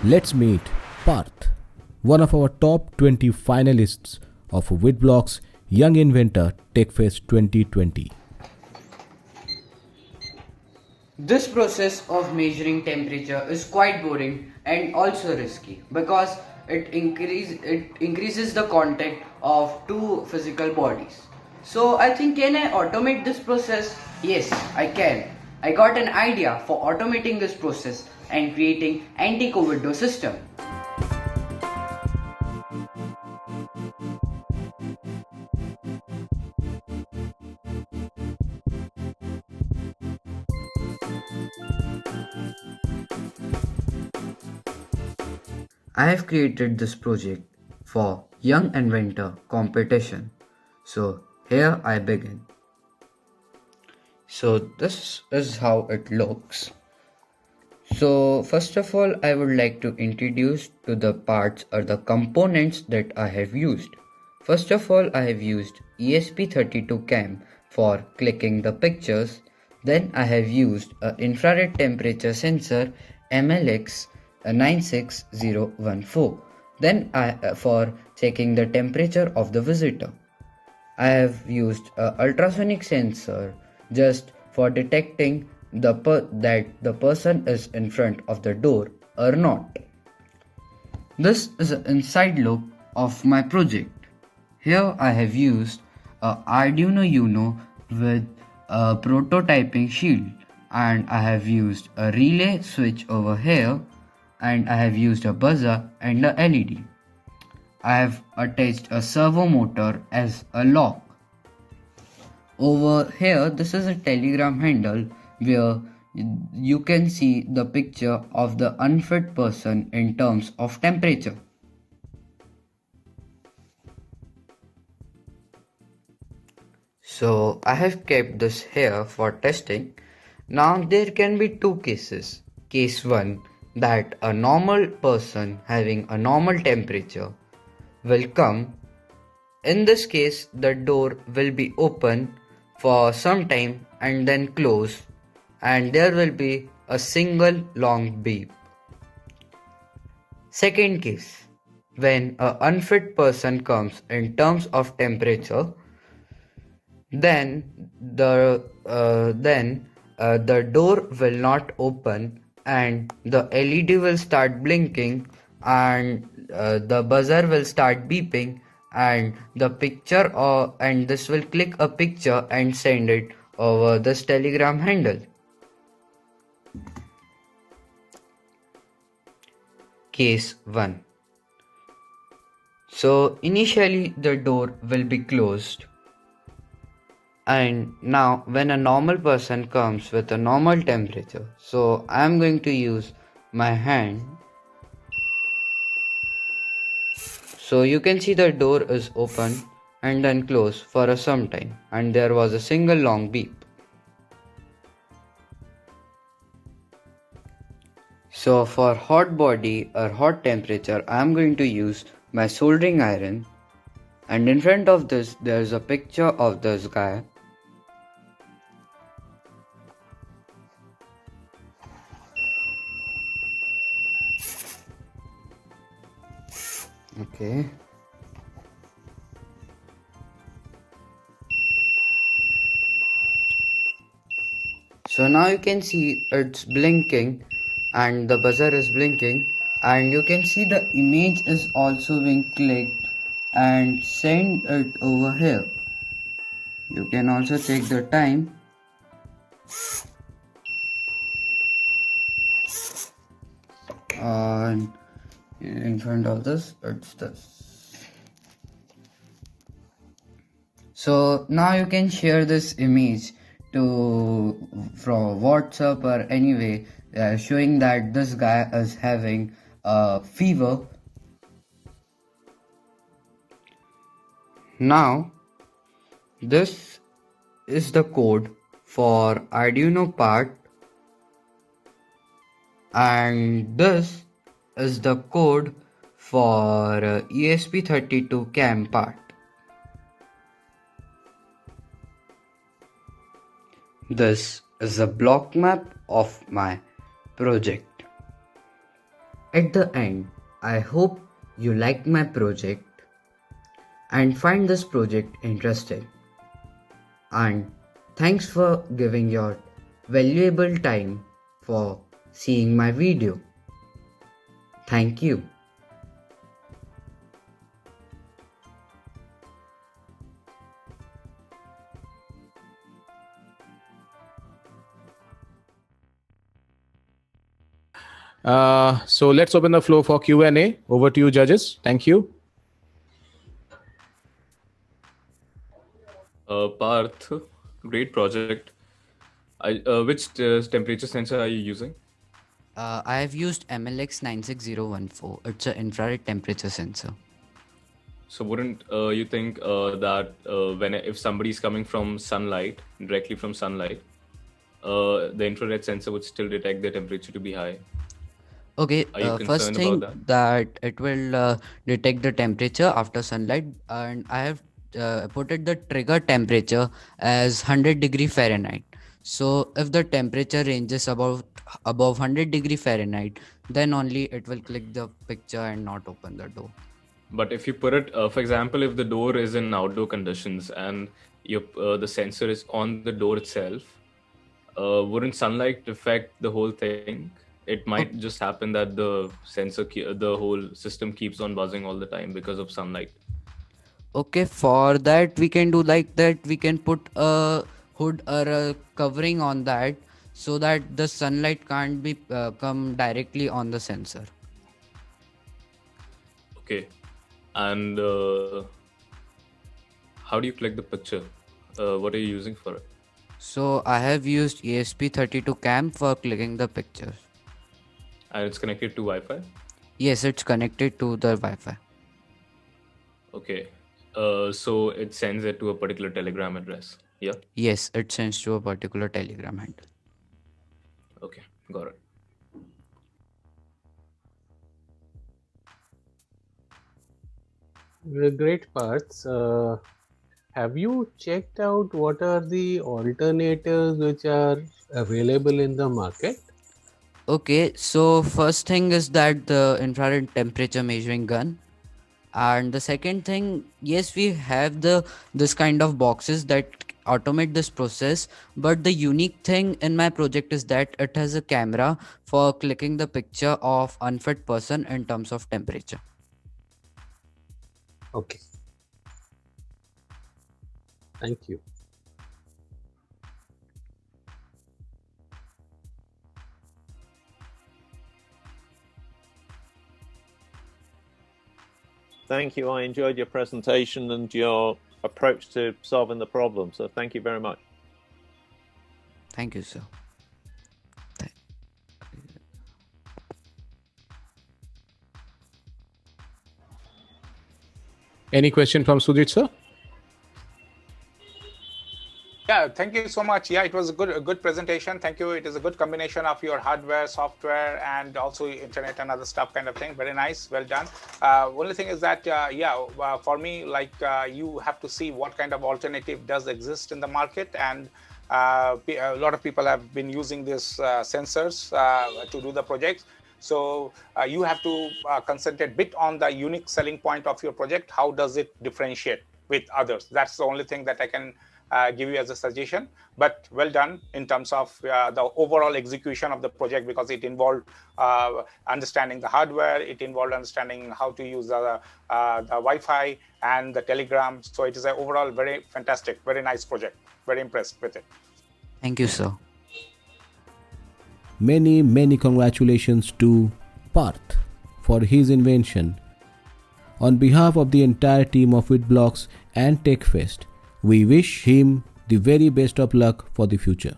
Let's meet Parth, one of our top 20 finalists of Witblox Young Inventor Techfest 2020. This process of measuring temperature is quite boring and also risky because it increases the contact of two physical bodies. So I think, can I automate this process? Yes, I can. I got an idea for automating this process and creating anti-COVID door system. I have created this project for Young Inventor competition. So here I begin. So this is how it looks. So first of all, I would like to introduce to the parts or the components that I have used. First of all, I have used ESP32 cam for clicking the pictures. Then I have used an infrared temperature sensor MLX 96014. Then for checking the temperature of the visitor. I have used a ultrasonic sensor just for detecting that the person is in front of the door or not. This is an inside look of my project. Here I have used a Arduino Uno with a prototyping shield, and I have used a relay switch over here, and I have used a buzzer and a LED. I have attached a servo motor as a lock. Over here, this is a telegram handle where you can see the picture of the unfit person in terms of temperature. So I have kept this here for testing. Now there can be two cases. Case 1, that a normal person having a normal temperature will come. In this case, the door will be open for some time and then close, and there will be a single long beep. Second case, when an unfit person comes in terms of temperature, then the door will not open and the LED will start blinking, and the buzzer will start beeping, and the picture and this will click a picture and send it over this telegram handle. Case 1. So initially the door will be closed, and now when a normal person comes with a normal temperature, so I am going to use my hand. So you can see the door is open and then closed for some time, and there was a single long beep. So for hot body or hot temperature, I am going to use my soldering iron, and in front of this there is a picture of this guy. Okay. So now you can see it's blinking and the buzzer is blinking, and you can see the image is also being clicked and send it over here. You can also check the time. And in front of this, it's this. So now you can share this image from WhatsApp or anyway, showing that this guy is having a fever. Now this is the code for Arduino part, and this is the code for ESP32 cam part. This is a block map of my project. At the end, I hope you like my project and find this project interesting. And thanks for giving your valuable time for seeing my video. Thank you. So let's open the floor for Q&A. Over to you, judges. Thank you. Parth, great project. Which temperature sensor are you using? I have used MLX 96014. It's an infrared temperature sensor. So wouldn't you think that if somebody is coming from sunlight, directly from sunlight, the infrared sensor would still detect the temperature to be high? Okay, Are you first concerned thing about that? that it will detect the temperature after sunlight, and I have put it the trigger temperature as 100 degree Fahrenheit. So if the temperature ranges above 100 degree Fahrenheit, then only it will click the picture and not open the door. But if you put it, for example, if the door is in outdoor conditions and the sensor is on the door itself, wouldn't sunlight affect the whole thing? It might just happen that the the whole system keeps on buzzing all the time because of sunlight. Okay, for that we can do like that. We can put a hood or a covering on that so that the sunlight can't be come directly on the sensor. Okay. And how do you click the picture? What are you using for it? So I have used ESP32 cam for clicking the pictures. And it's connected to Wi-Fi? Yes, it's connected to the Wi-Fi. Okay. So it sends it to a particular Telegram address. Yeah. Yes, it sends to a particular Telegram handle. Okay. Got it. Great parts. Have you checked out what are the alternatives which are available in the market? Okay, so first thing is that the infrared temperature measuring gun. And the second thing, yes, we have this kind of boxes that automate this process, but the unique thing in my project is that it has a camera for clicking the picture of unfit person in terms of temperature. Okay. Thank you. Thank you. I enjoyed your presentation and your approach to solving the problem. So thank you very much. Thank you, sir. Any question from Sujit, sir? Yeah, thank you so much. Yeah, it was a good presentation. Thank you. It is a good combination of your hardware, software, and also internet and other stuff kind of thing. Very nice. Well done. Only thing is that, for me, like you have to see what kind of alternative does exist in the market. And a lot of people have been using these sensors to do the projects. So you have to concentrate a bit on the unique selling point of your project. How does it differentiate with others? That's the only thing that I can give you as a suggestion. But well done in terms of the overall execution of the project, because it involved understanding the hardware, it involved understanding how to use the Wi-Fi and the Telegram. So it is an overall very fantastic, very nice project. Very impressed with it. Thank you, sir. Many congratulations to Parth for his invention. On behalf of the entire team of Witblox and Techfest, we wish him the very best of luck for the future.